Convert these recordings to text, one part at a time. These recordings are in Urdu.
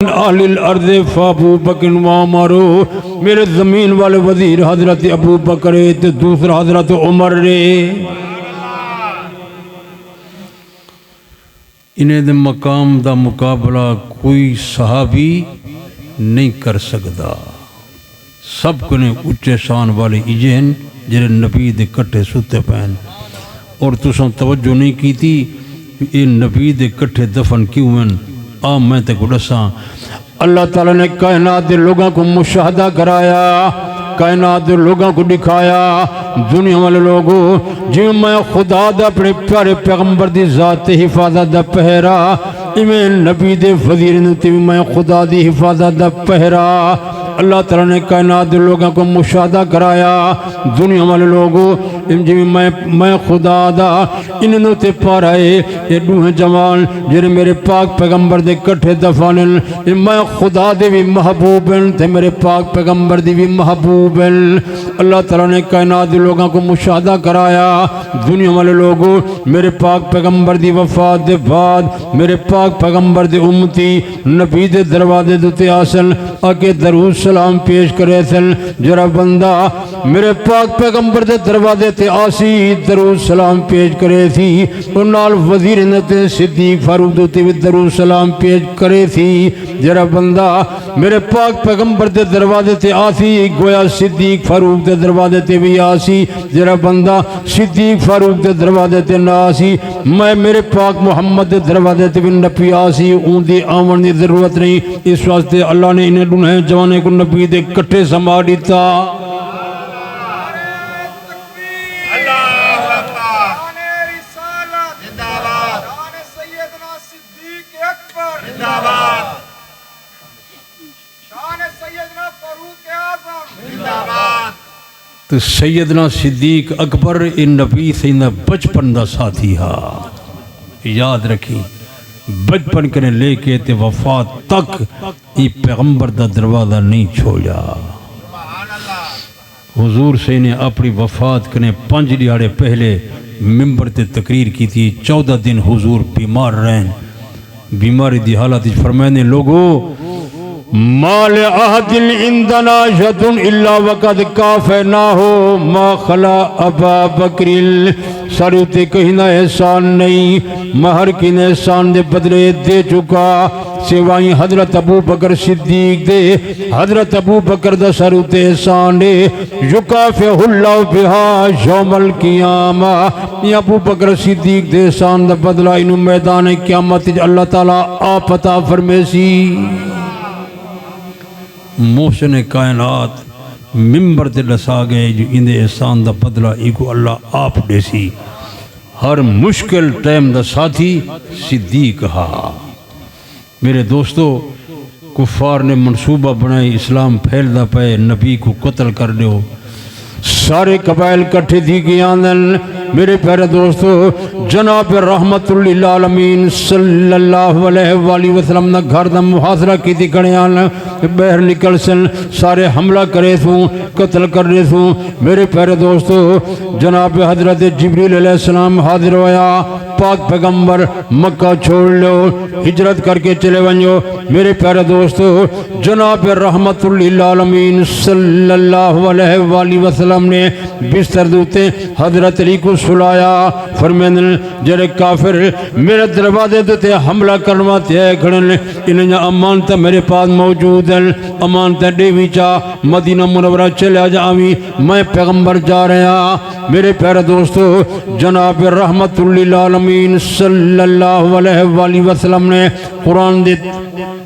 اہل الارض فابو بکر وعمرو، میرے زمین والے وزیر حضرت ابو بکر تے دوسرا حضرت عمر رے۔ انہیں دے مقام دا مقابلہ کوئی صحابی نہیں کر سکتا۔ سب کو نے اچھے شان والے ایجین جنہیں نبی دے کٹھے ستے پہن، اور تساں توجہ نہیں کی تھی یہ نبی دے کٹھے دفن کیوں ہیں؟ میں تے گڑساں اللہ تعالیٰ نے کائنات دے لوگوں کو مشاہدہ کرایا، کائنات دے لوگوں کو دکھایا، دنیا والے لوگوں جو میں خدا دا اپنے پیارے پیغمبر دی ذات حفاظت دا پہرا، میں نبی دے وزیر نتی میں خدا دی حفاظت دا پہرا۔ اللہ تعالیٰ نے کائنات دے لوگوں کو مشاہدہ کرایا، دنیا والے لوگوں جو میں خدا دا انہوں تے پارائے یہ دوہیں جوان جنہیں میرے پاک پیغمبر دے کٹھے دفانن، میں خدا دے بھی محبوب ہیں تے میرے پاک پیغمبر دے بھی محبوب ہیں۔ اللہ تعالیٰ نے کائنات دے لوگوں کو مشاہدہ کرایا، دنیا والے لوگوں میرے پاک پیغمبر دی وفات دے بعد میرے پاک پیغمبر دے امتی نبی دے دروازے دوتے آسن آکے درود سلام پیش کرے تھن۔ جرا بندہ میرے پاک پیغمبر دے دروازے تے آسی درود سلام پیش کرے تھی، انال وزیر نتے صدیق فاروق دوتے بھی درود سلام پیش کرے تھی۔ جرا بندہ میرے پاک پیغمبر دے دروازے تے آسی گویا صدیق فاروق دے دروازے تے بھی آسی، جرا بندہ صدیق فاروق دے دروازے تے نہ آسی، میں میرے پاک محمد دے دروازے تے بھی نپی آسی، اون دی آمن دی ضرورت نہیں۔ اس واسطے اللہ نے انہیں دنہیں جوانے کو نبی دے کٹھے سما دیتا۔ تو سیدنا صدیق اکبر ان نبی سیدنا بچپن دا ساتھی ہا، یاد رکھی بچپن کنے لے کے تے وفات تک یہ پیغمبر دا دروازہ نہیں چھوڑا۔ حضور سے نے اپنی وفات کنے 5 دیہاڑے پہلے ممبر تے تقریر کی تھی، 14 دن حضور بیمار رہن، بیماری دی حالت فرمائنے لوگوں مال احد عندنا شد الا وقد کافیناہو ما خلا ابا بکر، سروتے کہیں نہ احسان نہیں، مہر کی نے احسان دے بدلے دے چکا سوائیں حضرت ابو بکر صدیق دے، حضرت ابو بکر دا سروتے احسان دے یکافہ اللہ بہا یوم القیامہ، یہ ابو بکر صدیق دے احسان دا بدلہ انہوں میدان قیامت اللہ تعالیٰ آپ عطا فرمیسی۔ محسن کائنات ممبر تے لسا گئے جو اندے احسان دا بدلہ ایکو اللہ آپ دیسی، ہر مشکل ٹائم دا ساتھی صدیق ہا۔ میرے دوستو کفار نے منصوبہ بنائی اسلام پھیلدا پے نبی کو قتل کر دیو، سارے قبائل کٹھے تھی گیاندن۔ میرے پیارے دوستو جناب رحمت للعالمین صلی اللہ علیہ وآلہ وسلم نے گھر دا محاصرہ کی تھی کڑیان بہر نکل سن، سارے حملہ کرے تھوں قتل کر رہے تھوں۔ میرے پیارے دوستو جناب حضرت جبریل علیہ السلام حاضر ہویا، پاک پیغمبر مکہ چھوڑ لو ہجرت کر کے چلے ونجو۔ میرے پیارے دوستو جناب رحمت للعالمین صلی اللہ علیہ وآلہ وسلم نے بستر دوتے حضرت علی کو سلایا، فرمائن جڑے کافر میرے دروازے دوتے حملہ کرواتے ہیں کھڑن، انہیں امانت میرے پاس موجود ہیں، امانت دیوی چاہ مدینہ منورہ چلے جاوی، میں پیغمبر جا رہا۔ میرے پیارے دوستو جناب رحمت للعالمین صلی اللہ علیہ وآلہ وسلم نے قرآن دی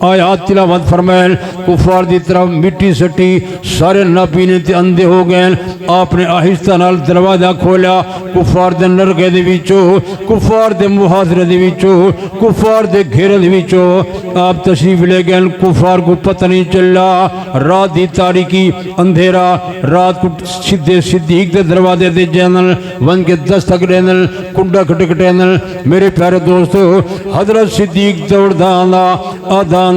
آیات تلاوت فرمائے، کفار دی طرف مٹی سٹی، سارے ناپینے تے اندھے ہو گئے، آپ نے آہستہ نال دروازہ کھولا، کفار دے نرگے دے وچو، کفار دے محاصرے دے وچو، کفار دے گھیرے دے وچو آپ تشریف لے گئے۔ کفار کو پتہ نہیں چلا، رات دی تاریکی اندھیرا، رات کو سدھے صدیق دے دروازے دے جانل ون کے دستک دینل کنڈا کھٹکھٹینل۔ میرے پیارے دوستو حضرت صدیق دوڑ دانا آدانا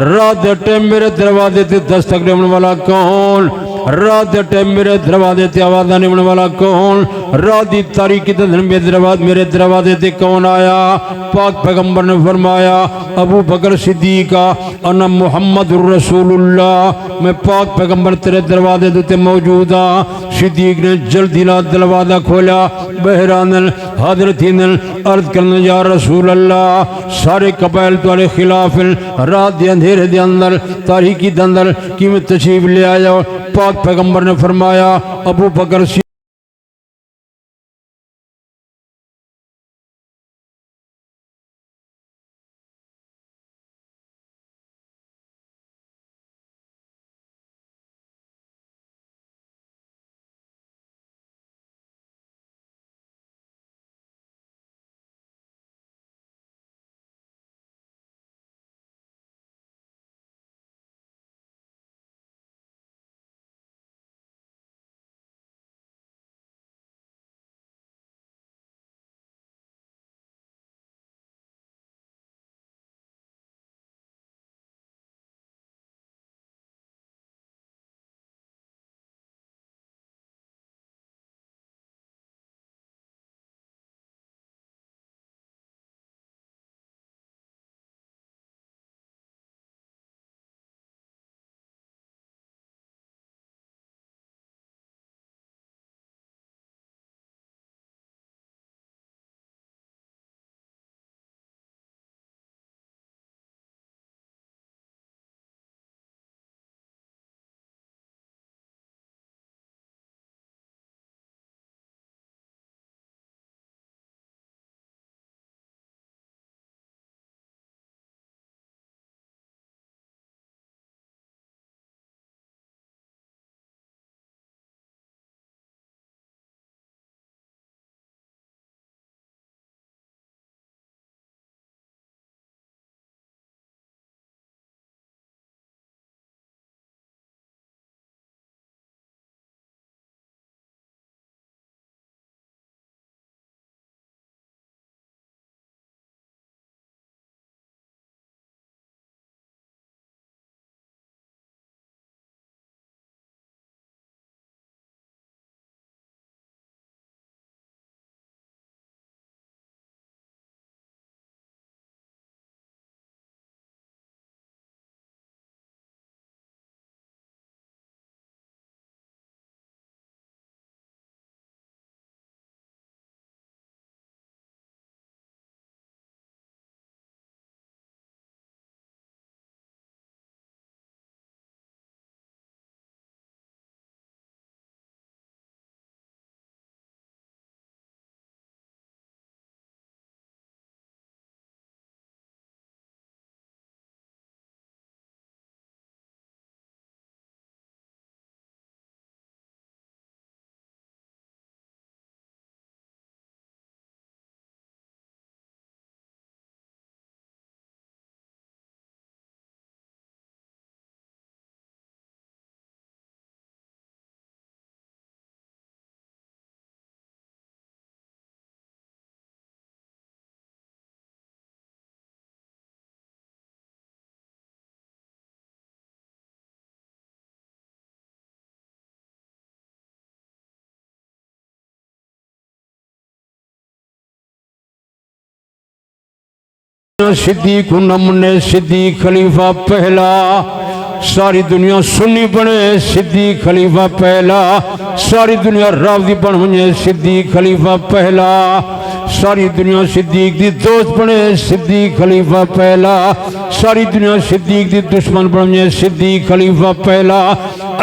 رات دے ٹیم میرے دروازے تے دستک دینے والا کون؟ رات دے ٹائم میرے دروازے تے آواز آنے والا کون؟ رات دی تاریکی تے دن میرے دروازے تے کون آیا؟ پاک پیغمبر نے فرمایا ابو بکر صدیقہ انا محمد الرسول اللہ، میں پاک پیغمبر تیرے دروازے تے موجود ہاں۔ صدیق نے جلدی دروازہ کھولا، بہران حضرت عرض کرنے یا رسول اللہ سارے قبائل تمہارے خلاف رات دے اندھیرے دے اندر تاریکی دے اندر کی میں تشریف لے آیا؟ پاک پیغمبر نے فرمایا ابو بکر صدیق نمنے صدیق خلیفہ پہلا، ساری دنیا سنی بنے صدیق خلیفہ پہلا، ساری دنیا رافضی بنے صدیق خلیفہ پہلا، ساری دنیا صدیق دی دوست بنے صدیق خلیفہ پہلا، ساری دنیا صدیق دی دشمن بنے صدیق خلیفہ پہلا۔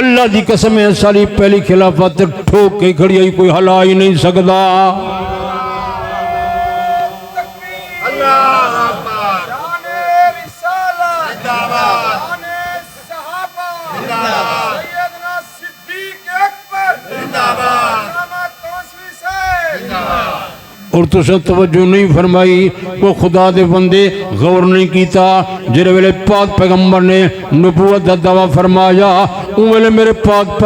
اللہ دی قسم ہے ساری پہلی خلافت ٹھوک کے کھڑی آئی کوئی ہلا ہی نہیں سکتا۔ اور تو سے توجہ نہیں فرمائی، وہ خدا دے بندے غور نہیں کیتا۔ جرے ویلے پاک پیغمبر نے نبوت دا دعویٰ فرمایا، ان ویلے میرے پاک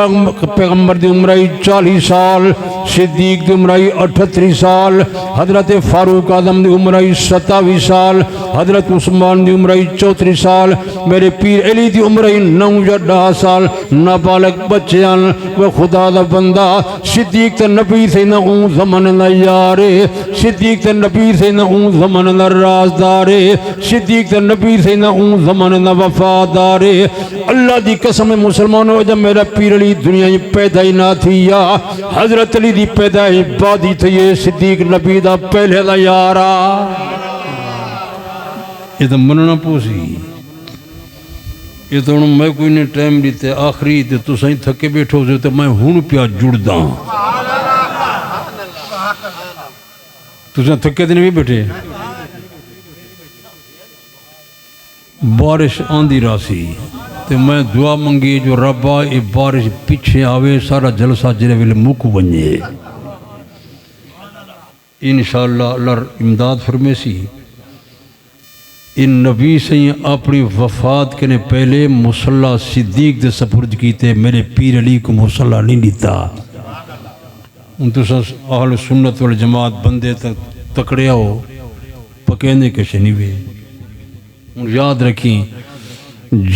پیغمبر دی عمرہ 40 سال، صدیق دی عمرائی 38 سال، حضرت فاروق اعظم دی عمرائی 27 سال، حضرت عثمان دی عمرائی 34 سال، میرے پیر علی دی عمرائی 9 یا 10 سال، نابالغ بچیاں وہ خدا دا بندہ صدیق تے نبی سے نہ اون زمن نہ یارے، صدیق تے نبی سے نہ اون زمن نہ رازدارے، صدیق تے نبی سے نہ اون زمن نہ وفادارے۔ اللہ دی قسم مسلمانوں جب میرا پیر علی دنیا ہی پیدا ہی نہ تھی یا حضرت علی دی پیدا ہی بعد ہی تھی، یہ صدیق نبی دا پہلے دا یارا، یہ تو مننا پوسی، یہ تو میں کوئی نے ٹائم لیتے آخری تے تو سہیں تھکے بیٹھو سے تو میں ہون پیا جڑ دا تو سہیں تھکے دنے بھی بیٹھے، بارش آندھی راسی تو میں دعا منگی جو ربا یہ بارش پیچھے آوے سارا جلسہ جلے ویلے مکو بنجے، انشاءاللہ اللہ امداد فرمے سی۔ ان نبی سے اپنی وفات کے پہلے مصلی صدیق دے سپرد کیتے، میرے پیر علی کو مصلی نہیں دیتا، ان تو اہل سنت والجماعت بندے تکڑے ہو پکینے کے شنیوے یاد رکھیں۔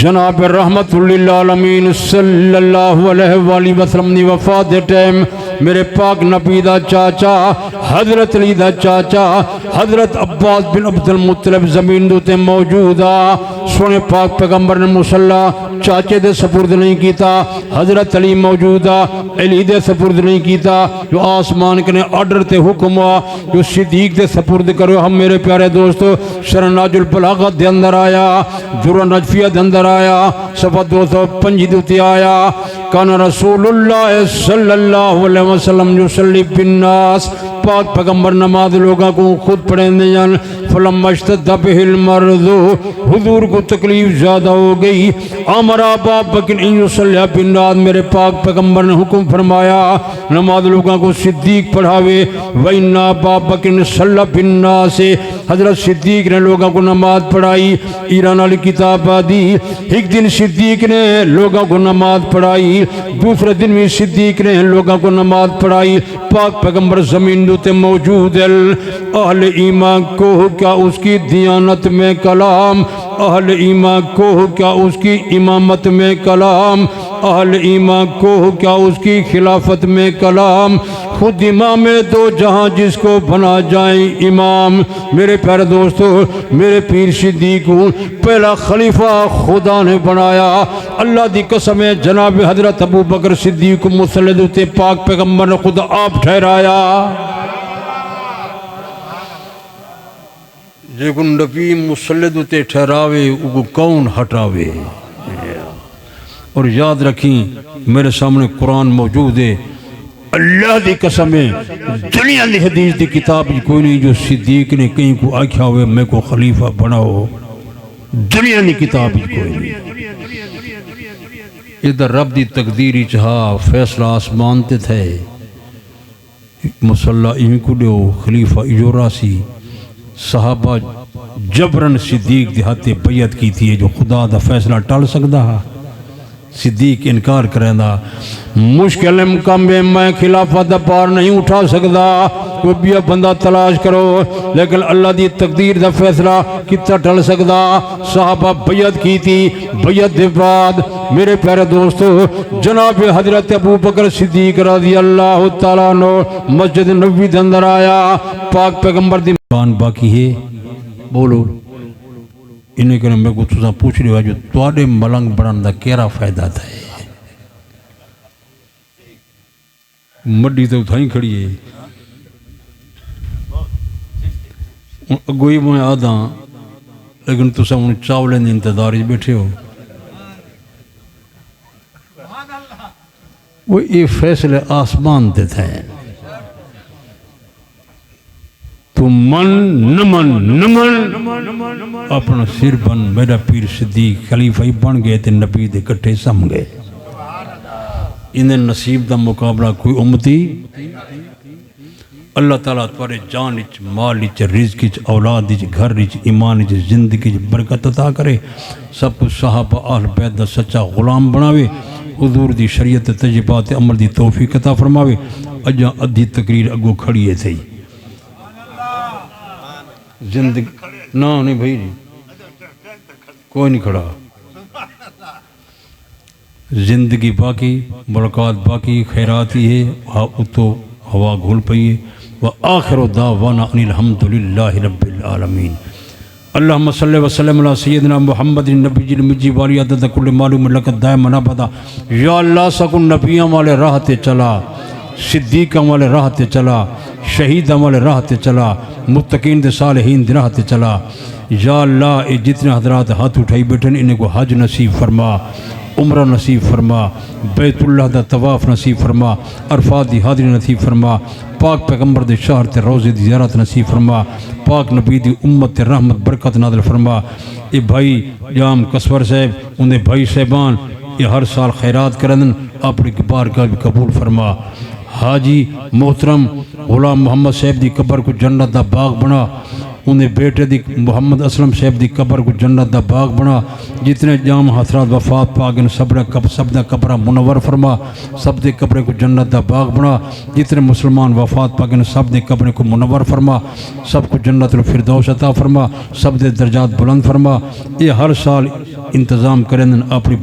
جناب رحمت للعالمین صلی اللہ علیہ وآلہ وسلم نے وفات دے ٹائم میرے پاک نبی دا چاچا حضرت علی دا چاچا حضرت عباس بن عبد المطلب زمین دوتے موجودا، سونے پاک پیغمبر نے مصلی چاچے دے سپرد نہیں کیتا، حضرت علی موجودا علی دے سپرد نہیں کیتا، جو آسمان کے نے آرڈر تے حکم ہوا جو صدیق دے سپرد کرو۔ ہم میرے پیارے دوستو شرناج البلاغت دے اندر آیا، جرہ نجفیہ دے اندر آیا، صفحہ 205 دوتی آیا، کان رسول اللہ صلی اللہ علیہ وسلم یصلی بالناس، پاک پیغمبر نماز لوگاں کو خود پڑھیں دیں، فلما اشتد بہ المرض، حضور کو تکلیف زیادہ ہو گئی، امر ابا بکر ان یصلی بالناس، میرے پاک پیغمبر نے حکم فرمایا نماز لوگاں کو صدیق پڑھاوے، وَإِنَّ ابا بکر صلی بالناس، حضرت صدیق نے لوگوں کو نماز پڑھائی۔ ایران والی کتاب دی ایک دن صدیق نے لوگوں کو نماز پڑھائی، دوسرے دن بھی صدیق نے لوگوں کو نماز پڑھائی، پاک پیغمبر زمین دوتے موجود ہے۔ اہل ایمان کو کیا اس کی دیانت میں کلام، اہل ایمان کو کیا اس کی امامت میں کلام، اہل ایمان کو کیا اس کی خلافت میں کلام، خود امام دو جہاں جس کو بنا جائیں امام۔ میرے پیارے دوستو میرے پیر صدیق پہلا خلیفہ خدا نے بنایا، اللہ دی قسم ہے جناب حضرت ابو بکر صدیق مسلد تے پاک پیغمبر نے خود آپ ٹھہرایا۔ جے نبی مسلد تے ٹھہراوے وہ کون ہٹاوے؟ اور یاد رکھیں میرے سامنے قرآن موجود ہے، اللہ دی قسم ہے دنیا دی حدیث دی کتاب کوئی نہیں جو صدیق نے کہیں کو آکھا ہوئے میں کو خلیفہ بناؤ، دنیا دی کتاب کوئی نہیں۔ ادھر رب دی تقدیری چاہا فیصلہ آسمان تے تھے، مصلی ایمی کو دیو خلیفہ ایجوراسی، صحابہ جبرن صدیق دی ہاتھ بیعت کی تھی جو خدا دا فیصلہ ٹال سکتا ہے، صدیق انکار کریں دا مشکل کم میں خلافت پار نہیں اٹھا سکتا، کوئی بھی بندہ تلاش کرو، لیکن اللہ دی تقدیر دا فیصلہ کتا ٹل سکتا۔ صحابہ بیعت کی تھی، بیعت دے بعد میرے پیارے دوستو جناب حضرت ابو بکر صدیق رضی اللہ تعالیٰ عنہ مسجد نبوی دے اندر آیا، پاک پیغمبر دی بان باقی ہے، بولو انہیں کہ میں کو تُسا پوچھ رہا جو توڑے ملنگ بڑھن دا کیرا فائدہ تھا ہے، مڈی تو اتھائیں کھڑی ہے، اگوئی میں آدھا لیکن تُسا ان چاولیں دے انتظاری بیٹھے ہو، وہ یہ فیصلے آسمان تے تھے، تو من نمن اپنا سر بن، میرا پیر صدیق خلیفہ ہی بن گئے تھے، نبی دے کٹھے سم گئے، انہیں نصیب دا مقابلہ کوئی امتی۔ اللہ تعالیٰ توارے جان اچ، مال اچ، رزق اچ، اولاد اچ، گھر اچ، ایمان اچ، زندگی اچ برکت عطا کرے، سب کچھ صحابہ اہل بیت دا سچا غلام بناوے، حضور دی شریعت تجربات عمل دی توفیق عطا فرماوے، اجاں ادھی تقریر اگو کھڑی ہے تھی زندگی نہیں بھائی جی کوئی نہیں کھڑا زندگی باقی برکات باقی خیرات ہی ہے اتو ہوا گھول پئی ہے وآخر دعوانا ان الحمدللہ رب العالمین اللہم صلی وسلم علی سیدنا محمد النبی المجی والی عدد کل معلوم لکت دائم منابدہ یا اللہ سکن نبیاں والے راہ تے چلا صدیقاں والے راہ تے چلا شہیداں والے راہ تے چلا متقین دے صالحین دے راہ تے چلا یا اللہ اے جتنے حضرات ہاتھ اٹھائی بیٹھن انہیں کو حج نصیب فرما عمرہ نصیب فرما بیت اللہ دا طواف نصیب فرما عرفات دی حاضری نصیب فرما پاک پیغمبر دے شہر تے روزے دی زیارت نصیب فرما پاک نبی دی امت تے رحمت برکت نازل فرما اے بھائی جام کسور صاحب انہیں بھائی صاحبان یہ ہر سال خیرات کرن اپنی بارگاہ بھی قبول فرما حاجی محترم غلام محمد صاحب دی قبر کو جنت دا باغ بنا انہیں بیٹے دی محمد اسلم صاحب دی قبر کو جنت دا باغ بنا جتنے جام حضرات وفات پاگن سب دا قبرہ منور فرما سب دے قبریں کو جنت دا باغ بنا جتنے مسلمان وفات پاگن سب دے قبریں کو منور فرما سب کو جنت الفردوس عطا فرما سب دے درجات بلند فرما یہ ہر سال انتظام کریں اپنی